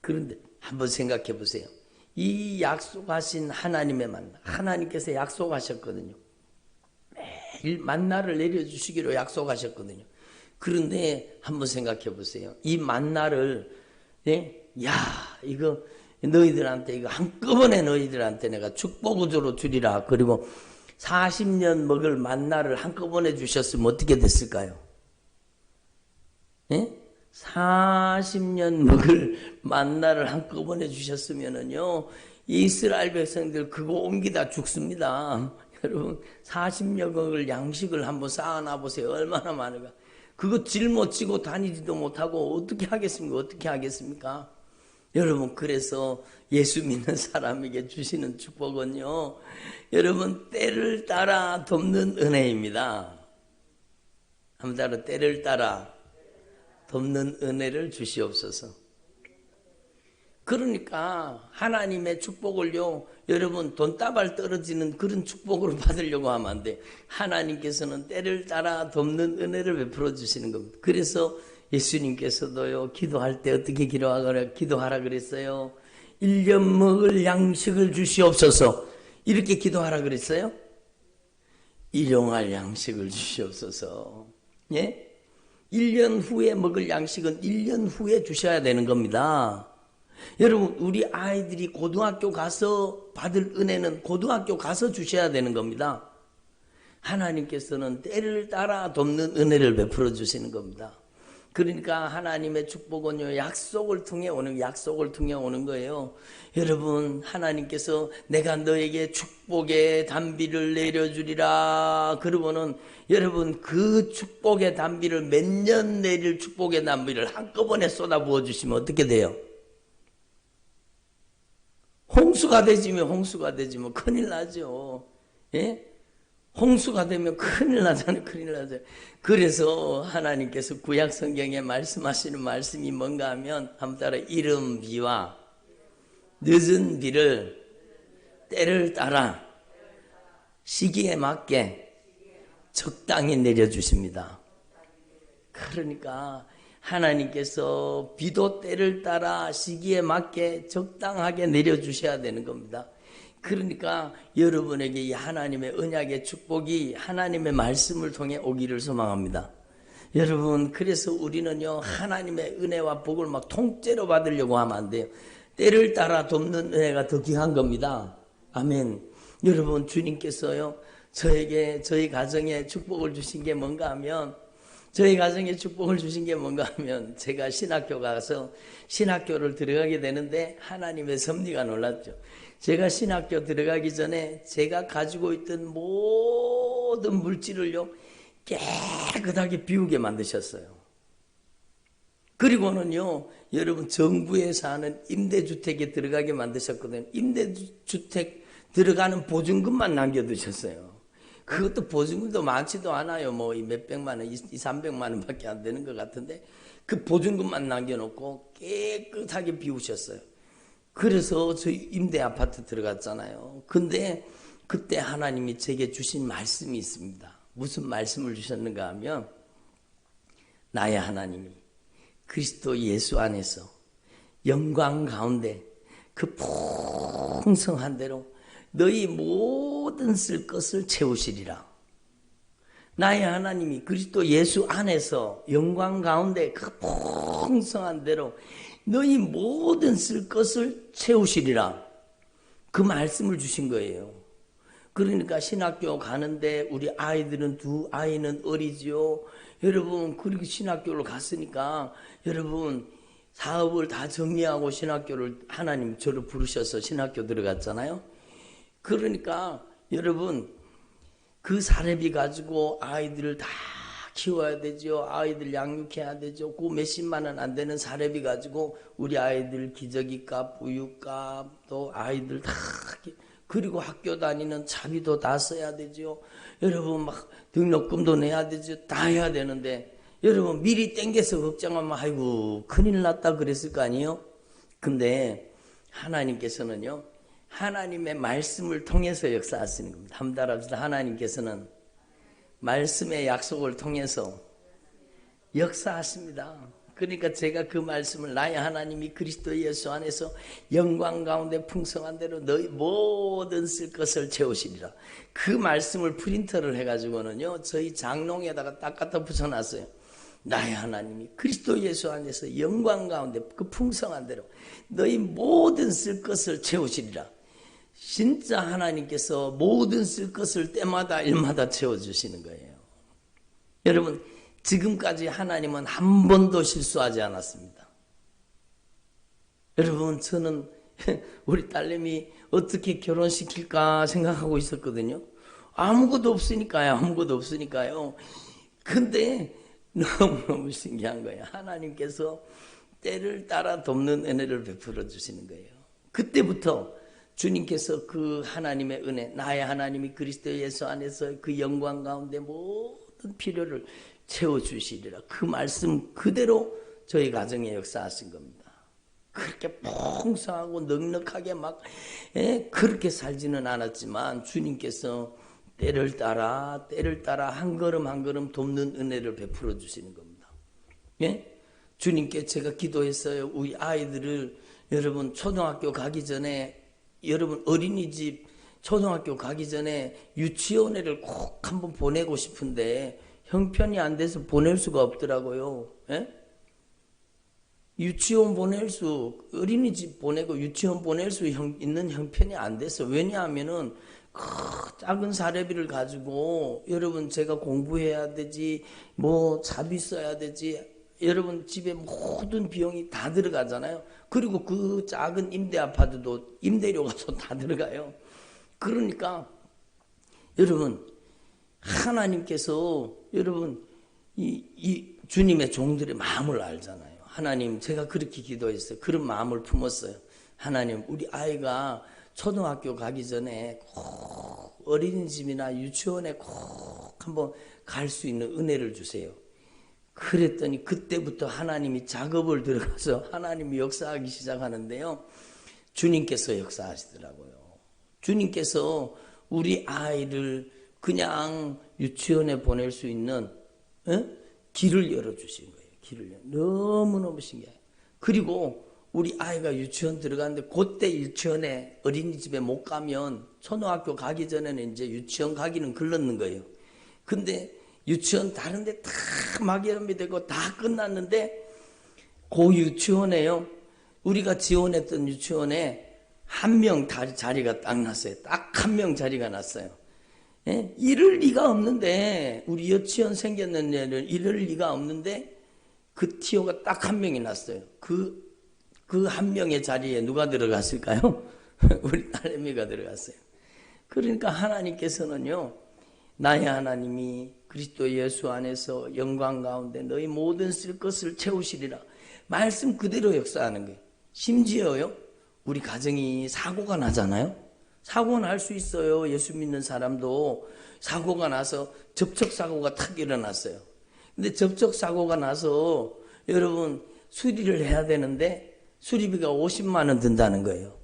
A: 그런데 한번 생각해 보세요. 이 약속하신 하나님의 만나, 하나님께서 약속하셨거든요. 매일 만나를 내려주시기로 약속하셨거든요. 그런데 한번 생각해 보세요. 이 만나를 이거 너희들한테 이거 한꺼번에 너희들한테 내가 축복으로 주리라. 그리고 40년 먹을 만나를 한꺼번에 주셨으면 어떻게 됐을까요? 40년 먹을 만나를 한꺼번에 주셨으면은요, 이스라엘 백성들 그거 옮기다 죽습니다. 여러분, 40년 먹을 양식을 한번 쌓아놔 보세요. 얼마나 많은가. 그거 짊어지고 다니지도 못하고 어떻게 하겠습니까? 여러분, 그래서 예수 믿는 사람에게 주시는 축복은요, 여러분, 때를 따라 돕는 은혜입니다. 한번 따라, 때를 따라 돕는 은혜를 주시옵소서. 그러니까 하나님의 축복을요, 여러분 돈다발 떨어지는 그런 축복으로 받으려고 하면 안 돼. 하나님께서는 때를 따라 돕는 은혜를 베풀어 주시는 겁니다. 그래서 예수님께서도요, 기도할 때 어떻게 기도하라 그랬어요? 1년 먹을 양식을 주시옵소서. 이렇게 기도하라 그랬어요? 일용할 양식을 주시옵소서. 예? 1년 후에 먹을 양식은 1년 후에 주셔야 되는 겁니다. 여러분, 우리 아이들이 고등학교 가서 받을 은혜는 고등학교 가서 주셔야 되는 겁니다. 하나님께서는 때를 따라 돕는 은혜를 베풀어 주시는 겁니다. 그러니까 하나님의 축복은요, 약속을 통해 오는 거예요. 여러분, 하나님께서 내가 너에게 축복의 단비를 내려주리라. 그러고는 여러분, 그 축복의 단비를 몇 년 내릴 축복의 단비를 한꺼번에 쏟아부어 주시면 어떻게 돼요? 홍수가 되지면 큰일 나죠. 예? 홍수가 되면 큰일 나잖아요. 그래서 하나님께서 구약 성경에 말씀하시는 말씀이 뭔가 하면 한번 따라 이른 비와 늦은 비를 때를 따라 시기에 맞게 적당히 내려주십니다. 그러니까 하나님께서 비도 때를 따라 시기에 맞게 적당하게 내려주셔야 되는 겁니다. 그러니까 여러분에게 이 하나님의 언약의 축복이 하나님의 말씀을 통해 오기를 소망합니다. 여러분, 그래서 우리는요, 하나님의 은혜와 복을 막 통째로 받으려고 하면 안 돼요. 때를 따라 돕는 은혜가 더 귀한 겁니다. 아멘. 여러분, 주님께서요, 저희 가정에 축복을 주신 게 뭔가 하면, 제가 신학교 가서 신학교를 들어가게 되는데 하나님의 섭리가 놀랐죠. 제가 신학교 들어가기 전에 제가 가지고 있던 모든 물질을요, 깨끗하게 비우게 만드셨어요. 그리고는요, 여러분, 정부에서 하는 임대주택에 들어가게 만드셨거든요. 임대주택 들어가는 보증금만 남겨두셨어요. 그것도 보증금도 많지도 않아요. 뭐 몇백만 원, 200~300만 원밖에 안 되는 것 같은데 그 보증금만 남겨놓고 깨끗하게 비우셨어요. 그래서 저희 임대 아파트 들어갔잖아요. 근데 그때 하나님이 제게 주신 말씀이 있습니다. 무슨 말씀을 주셨는가 하면, 나의 하나님이 그리스도 예수 안에서 영광 가운데 그 풍성한 대로 너희 모든 쓸 것을 채우시리라. 나의 하나님이 그리스도 예수 안에서 영광 가운데 그 풍성한 대로 너희 모든 쓸 것을 채우시리라. 그 말씀을 주신 거예요. 그러니까 신학교 가는데 우리 아이들은 두 아이는 어리지요. 여러분, 그렇게 신학교를 갔으니까 여러분, 사업을 다 정리하고 신학교를, 하나님 저를 부르셔서 신학교 들어갔잖아요. 그러니까 여러분, 그 사례비 가지고 아이들을 다 키워야 되죠. 아이들 양육해야 되죠. 그 몇십만 원 안 되는 사례비 가지고 우리 아이들 기저귀값, 우유값, 또 아이들 다 그리고 학교 다니는 차비도 다 써야 되죠. 여러분 막 등록금도 내야 되죠. 다 해야 되는데 여러분 미리 땡겨서 걱정하면 아이고 큰일 났다 그랬을 거 아니에요. 근데 하나님께서는요, 하나님의 말씀을 통해서 역사하시는 겁니다. 한번 따라합시다. 하나님께서는 말씀의 약속을 통해서 역사하십니다. 그러니까 제가 그 말씀을 나의 하나님이 그리스도 예수 안에서 영광 가운데 풍성한 대로 너희 모든 쓸 것을 채우시리라. 그 말씀을 프린터를 해가지고는요, 저희 장롱에다가 딱 갖다 붙여놨어요. 나의 하나님이 그리스도 예수 안에서 영광 가운데 그 풍성한 대로 너희 모든 쓸 것을 채우시리라. 진짜 하나님께서 모든 쓸 것을 때마다 일마다 채워주시는 거예요. 여러분, 지금까지 하나님은 한 번도 실수하지 않았습니다. 여러분, 저는 우리 딸내미 어떻게 결혼시킬까 생각하고 있었거든요. 아무것도 없으니까요. 근데 너무너무 신기한 거예요. 하나님께서 때를 따라 돕는 은혜를 베풀어 주시는 거예요. 그때부터 주님께서 그 하나님의 은혜, 나의 하나님이 그리스도 예수 안에서 그 영광 가운데 모든 필요를 채워주시리라. 그 말씀 그대로 저희 가정에 역사하신 겁니다. 그렇게 풍성하고 넉넉하게 막 그렇게 살지는 않았지만 주님께서 때를 따라 한 걸음 한 걸음 돕는 은혜를 베풀어 주시는 겁니다. 예? 주님께 제가 기도했어요. 우리 아이들을 여러분 초등학교 가기 전에, 여러분 어린이집 초등학교 가기 전에 유치원에를 꼭 한번 보내고 싶은데 형편이 안 돼서 보낼 수가 없더라고요. 예? 유치원 어린이집 보내고 유치원 보낼 수 있는 형편이 안 됐어. 왜냐하면은 작은 사례비를 가지고 여러분 제가 공부해야 되지, 뭐 자비 써야 되지, 여러분 집에 모든 비용이 다 들어가잖아요. 그리고 그 작은 임대 아파트도 임대료가 다 들어가요. 그러니까 여러분 하나님께서 여러분 이 주님의 종들의 마음을 알잖아요. 하나님, 제가 그렇게 기도했어요. 그런 마음을 품었어요. 하나님, 우리 아이가 초등학교 가기 전에 꼭 어린이집이나 유치원에 꼭 한번 갈 수 있는 은혜를 주세요. 그랬더니 그때부터 하나님이 작업을 들어가서 하나님이 역사하기 시작하는데요. 주님께서 역사하시더라고요. 주님께서 우리 아이를 그냥 유치원에 보낼 수 있는 길을 열어주신 거예요. 너무너무 신기해요. 그리고 우리 아이가 유치원 들어가는데 그때 유치원에 어린이집에 못 가면 초등학교 가기 전에는 이제 유치원 가기는 글렀는 거예요. 근데 유치원 다른 데 다 막연히 되고 다 끝났는데 그 유치원에요. 우리가 지원했던 유치원에 한 명 자리가 딱 났어요. 딱 한 명 자리가 났어요. 예? 이럴 리가 없는데, 우리 유치원 생겼는 애를 이럴 리가 없는데 그 티오가 딱 한 명이 났어요. 그 한 명의 자리에 누가 들어갔을까요? 우리 딸내미가 들어갔어요. 그러니까 하나님께서는요, 나의 하나님이 그리스도 예수 안에서 영광 가운데 너희 모든 쓸 것을 채우시리라. 말씀 그대로 역사하는 거예요. 심지어요, 우리 가정이 사고가 나잖아요. 사고가 날 수 있어요. 예수 믿는 사람도 사고가 나서 접촉사고가 탁 일어났어요. 근데 접촉사고가 나서 여러분 수리를 해야 되는데 수리비가 50만 원 든다는 거예요.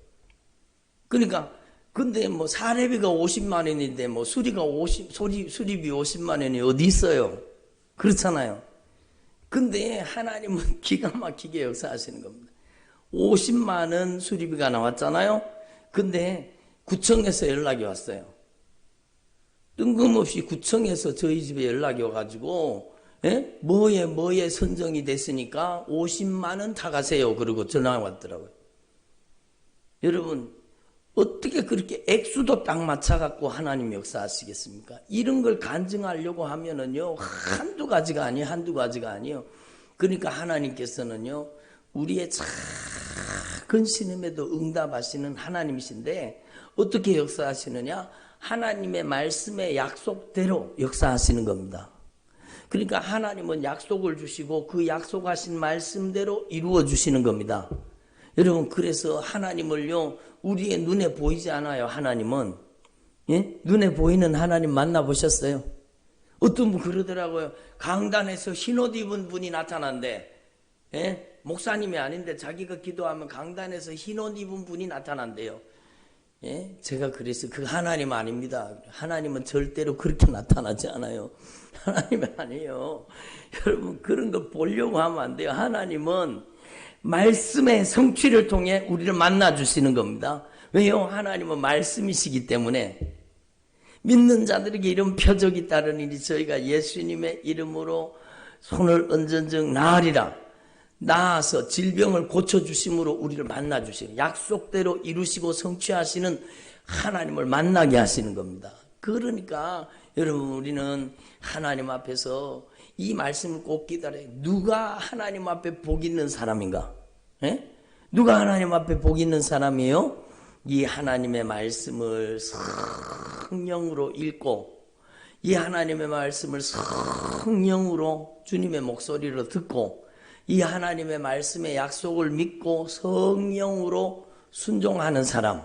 A: 그러니까 근데 뭐 사례비가 50만 원인데 뭐 수리비 50만 원이 어디 있어요? 그렇잖아요. 근데 하나님은 기가 막히게 역사하시는 겁니다. 50만 원 수리비가 나왔잖아요. 근데 구청에서 연락이 왔어요. 뜬금없이 구청에서 저희 집에 연락이 와가지고 뭐에 선정이 됐으니까 50만 원 다 가세요. 그러고 전화가 왔더라고요. 여러분 어떻게 그렇게 액수도 딱 맞춰갖고 하나님 역사하시겠습니까? 이런 걸 간증하려고 하면은요, 한두 가지가 아니에요. 그러니까 하나님께서는요, 우리의 작은 신음에도 응답하시는 하나님이신데, 어떻게 역사하시느냐? 하나님의 말씀의 약속대로 역사하시는 겁니다. 그러니까 하나님은 약속을 주시고 그 약속하신 말씀대로 이루어 주시는 겁니다. 여러분, 그래서 하나님을요, 우리의 눈에 보이지 않아요. 하나님은. 예? 눈에 보이는 하나님 만나보셨어요? 어떤 분 그러더라고요. 강단에서 흰옷 입은 분이 나타난대. 예? 목사님이 아닌데 자기가 기도하면 강단에서 흰옷 입은 분이 나타난대요. 예? 제가 그래서 그 하나님 아닙니다. 하나님은 절대로 그렇게 나타나지 않아요. 하나님이 아니에요. 여러분, 그런 거 보려고 하면 안 돼요. 하나님은 말씀의 성취를 통해 우리를 만나주시는 겁니다. 왜요? 하나님은 말씀이시기 때문에. 믿는 자들에게 이런 표적이 따르니 저희가 예수님의 이름으로 손을 얹은 즉 나으리라. 나아서 질병을 고쳐주심으로 우리를 만나주시는, 약속대로 이루시고 성취하시는 하나님을 만나게 하시는 겁니다. 그러니까 여러분, 우리는 하나님 앞에서 이 말씀을 꼭 기다려요. 누가 하나님 앞에 복 있는 사람인가? 예? 누가 하나님 앞에 복 있는 사람이에요? 이 하나님의 말씀을 성령으로 읽고, 이 하나님의 말씀을 성령으로 주님의 목소리로 듣고, 이 하나님의 말씀의 약속을 믿고 성령으로 순종하는 사람,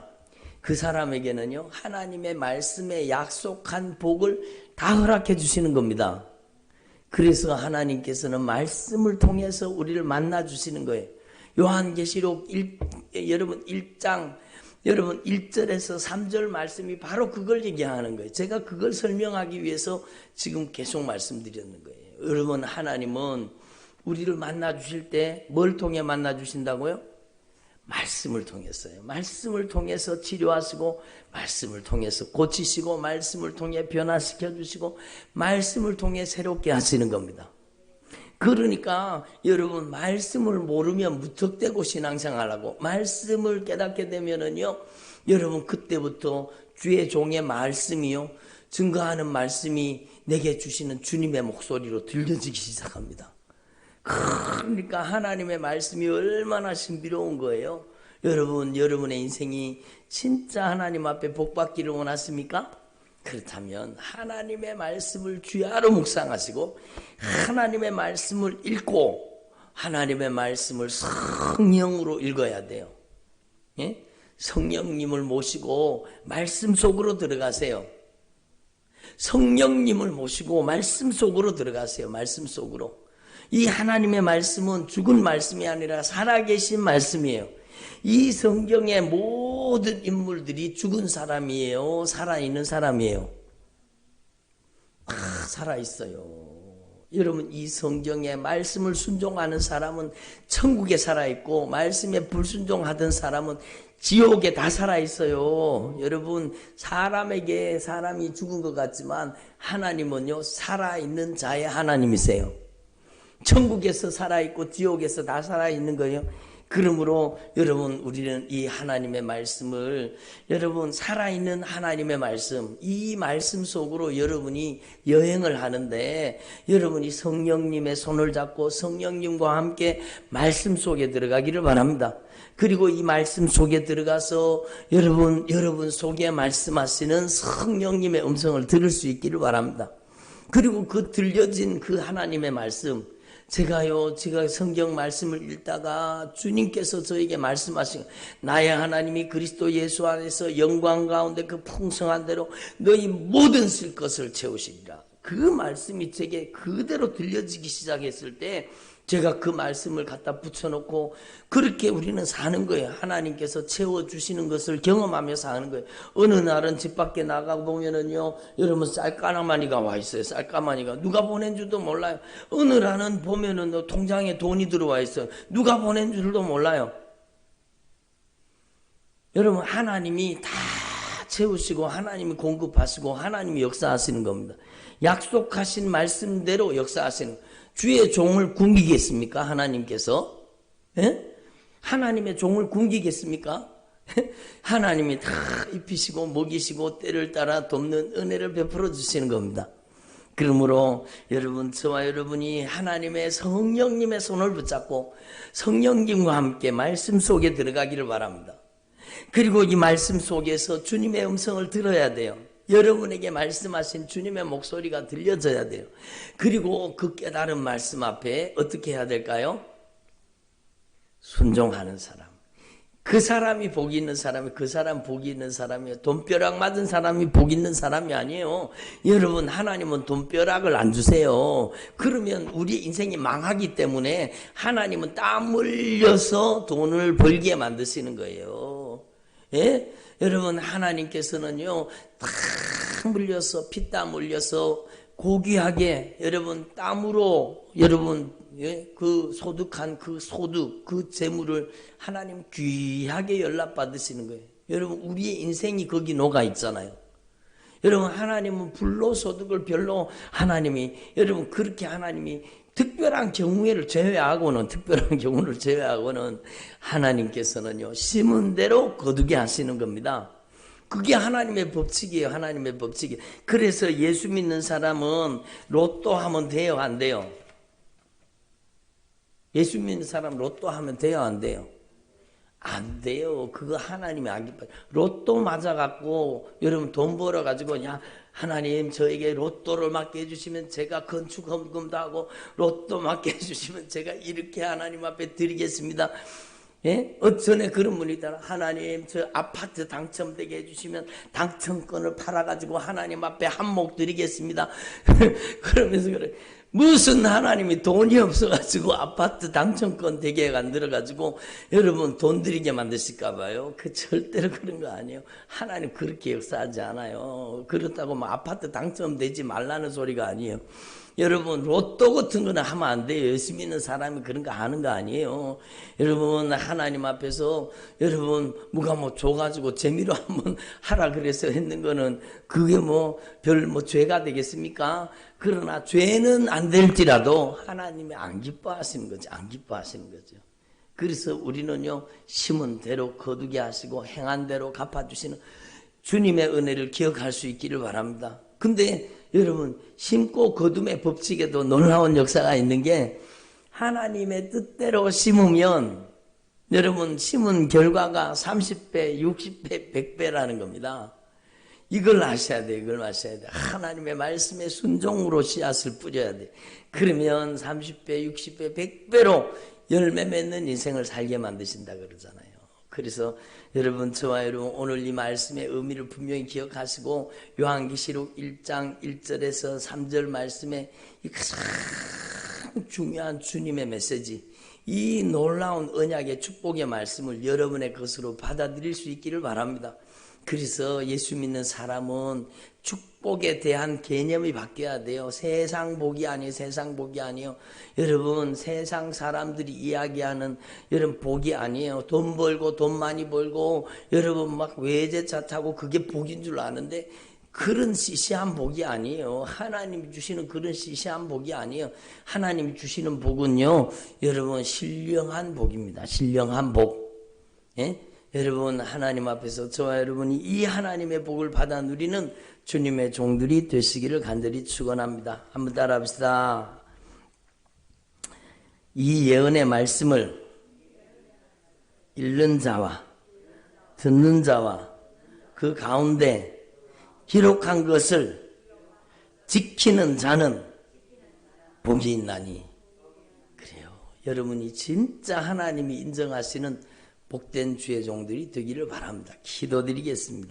A: 그 사람에게는요, 하나님의 말씀에 약속한 복을 다 허락해 주시는 겁니다. 그래서 하나님께서는 말씀을 통해서 우리를 만나 주시는 거예요. 요한계시록 여러분 1장 여러분 1절에서 3절 말씀이 바로 그걸 얘기하는 거예요. 제가 그걸 설명하기 위해서 지금 계속 말씀드리는 거예요. 여러분, 하나님은 우리를 만나 주실 때 뭘 통해 만나 주신다고요? 말씀을 통해서요. 말씀을 통해서 치료하시고, 말씀을 통해서 고치시고, 말씀을 통해 변화시켜 주시고, 말씀을 통해 새롭게 하시는 겁니다. 그러니까 여러분, 말씀을 모르면 무턱대고 신앙생활하고, 말씀을 깨닫게 되면은요, 여러분, 그때부터 주의 종의 말씀이요, 증거하는 말씀이 내게 주시는 주님의 목소리로 들려지기 시작합니다. 그러니까 하나님의 말씀이 얼마나 신비로운 거예요. 여러분, 여러분의 인생이 진짜 하나님 앞에 복받기를 원하십니까? 그렇다면 하나님의 말씀을 주야로 묵상하시고, 하나님의 말씀을 읽고, 하나님의 말씀을 성령으로 읽어야 돼요. 예? 성령님을 모시고 말씀 속으로 들어가세요. 성령님을 모시고 말씀 속으로 들어가세요. 말씀 속으로. 이 하나님의 말씀은 죽은 말씀이 아니라 살아계신 말씀이에요. 이 성경의 모든 인물들이 죽은 사람이에요? 살아있는 사람이에요? 살아있어요. 여러분, 이 성경의 말씀을 순종하는 사람은 천국에 살아있고, 말씀에 불순종하던 사람은 지옥에 다 살아있어요. 여러분, 사람에게 사람이 죽은 것 같지만 하나님은요, 살아있는 자의 하나님이세요. 천국에서 살아있고 지옥에서 다 살아있는 거예요. 그러므로 여러분, 우리는 이 하나님의 말씀을, 여러분, 살아있는 하나님의 말씀, 이 말씀 속으로 여러분이 여행을 하는데, 여러분이 성령님의 손을 잡고 성령님과 함께 말씀 속에 들어가기를 바랍니다. 그리고 이 말씀 속에 들어가서 여러분 속에 말씀하시는 성령님의 음성을 들을 수 있기를 바랍니다. 그리고 그 들려진 그 하나님의 말씀, 제가 성경 말씀을 읽다가 주님께서 저에게 말씀하신, 나의 하나님이 그리스도 예수 안에서 영광 가운데 그 풍성한 대로 너희 모든 쓸 것을 채우시리라. 그 말씀이 제게 그대로 들려지기 시작했을 때 제가 그 말씀을 갖다 붙여놓고 그렇게 우리는 사는 거예요. 하나님께서 채워주시는 것을 경험하며 사는 거예요. 어느 날은 집 밖에 나가고 보면은요, 여러분, 쌀까마니가 와 있어요. 쌀까마니가. 누가 보낸 줄도 몰라요. 어느 날은 보면은 통장에 돈이 들어와 있어요. 누가 보낸 줄도 몰라요. 여러분, 하나님이 다 채우시고, 하나님이 공급하시고, 하나님이 역사하시는 겁니다. 약속하신 말씀대로 역사하시는 거예요. 주의 종을 굶기겠습니까? 하나님께서? 예? 하나님의 종을 굶기겠습니까? 하나님이 다 입히시고 먹이시고 때를 따라 돕는 은혜를 베풀어 주시는 겁니다. 그러므로 여러분, 저와 여러분이 하나님의 성령님의 손을 붙잡고 성령님과 함께 말씀 속에 들어가기를 바랍니다. 그리고 이 말씀 속에서 주님의 음성을 들어야 돼요. 여러분에게 말씀하신 주님의 목소리가 들려져야 돼요. 그리고 그 깨달은 말씀 앞에 어떻게 해야 될까요? 순종하는 사람. 그 사람이 복이 있는 사람이, 그 사람 복이 있는 사람이에요. 돈벼락 맞은 사람이 복 있는 사람이 아니에요. 여러분, 하나님은 돈벼락을 안 주세요. 그러면 우리 인생이 망하기 때문에 하나님은 땀 흘려서 돈을 벌게 만드시는 거예요. 예? 여러분, 하나님께서는요, 다 물려서, 피땀 흘려서 고귀하게, 여러분, 땀으로, 여러분, 예? 그 소득한 그 소득, 그 재물을 하나님 귀하게 연락받으시는 거예요. 여러분, 우리의 인생이 거기 녹아 있잖아요. 여러분, 하나님은 불로소득을 별로 하나님이, 여러분, 그렇게 하나님이 특별한 경우를 제외하고는, 하나님께서는요, 심은 대로 거두게 하시는 겁니다. 그게 하나님의 법칙이에요. 하나님의 법칙이. 그래서 예수 믿는 사람은 로또 하면 돼요, 안 돼요? 예수 믿는 사람 로또 하면 돼요, 안 돼요? 안 돼요. 그거 하나님이 안 기뻐요. 로또 맞아갖고 여러분 돈 벌어가지고 야 하나님 저에게 로또를 맞게 해주시면 제가 건축 헌금도 하고 로또 맞게 해주시면 제가 이렇게 하나님 앞에 드리겠습니다. 예? 전에 그런 분이 있더라. 하나님 저 아파트 당첨되게 해주시면 당첨권을 팔아가지고 하나님 앞에 한몫 드리겠습니다. 그러면서 그래. 무슨 하나님이 돈이 없어가지고 아파트 당첨권 되게 만들어가지고 여러분 돈 드리게 만드실까봐요. 그 절대로 그런 거 아니에요. 하나님 그렇게 역사하지 않아요. 그렇다고 뭐 아파트 당첨되지 말라는 소리가 아니에요. 여러분 로또 같은 거는 하면 안 돼요. 예수 믿는 사람이 그런 거 하는 거 아니에요. 여러분 하나님 앞에서 여러분 누가 뭐 줘가지고 재미로 한번 하라 그래서 했는 거는 그게 뭐 별 뭐 죄가 되겠습니까? 그러나 죄는 안 될지라도 하나님이 안 기뻐하시는 거죠. 안 기뻐하시는 거죠. 그래서 우리는요 심은 대로 거두게 하시고 행한 대로 갚아주시는 주님의 은혜를 기억할 수 있기를 바랍니다. 근데 여러분 심고 거둠의 법칙에도 놀라운 역사가 있는 게 하나님의 뜻대로 심으면 여러분 심은 결과가 30배, 60배, 100배라는 겁니다. 이걸 아셔야 돼요. 이걸 아셔야 돼요. 하나님의 말씀에 순종으로 씨앗을 뿌려야 돼요. 그러면 30배, 60배, 100배로 열매 맺는 인생을 살게 만드신다 그러잖아요. 그래서 여러분 저와 여러분 오늘 이 말씀의 의미를 분명히 기억하시고 요한계시록 1장 1절에서 3절 말씀에 이 가장 중요한 주님의 메시지 이 놀라운 언약의 축복의 말씀을 여러분의 것으로 받아들일 수 있기를 바랍니다. 그래서 예수 믿는 사람은 축복에 대한 개념이 바뀌어야 돼요. 세상 복이 아니에요. 세상 복이 아니에요. 여러분 세상 사람들이 이야기하는 여러분 복이 아니에요. 돈 벌고 돈 많이 벌고 여러분 막 외제차 타고 그게 복인 줄 아는데 그런 시시한 복이 아니에요. 하나님이 주시는 그런 시시한 복이 아니에요. 하나님이 주시는 복은요 여러분 신령한 복입니다. 신령한 복. 예? 여러분 하나님 앞에서 저와 여러분이 이 하나님의 복을 받아 누리는 주님의 종들이 되시기를 간절히 축원합니다. 한번 따라합시다. 이 예언의 말씀을 읽는 자와 듣는 자와 그 가운데 기록한 것을 지키는 자는 복이 있나니. 그래요. 여러분이 진짜 하나님이 인정하시는 복된 주의 종들이 되기를 바랍니다. 기도드리겠습니다.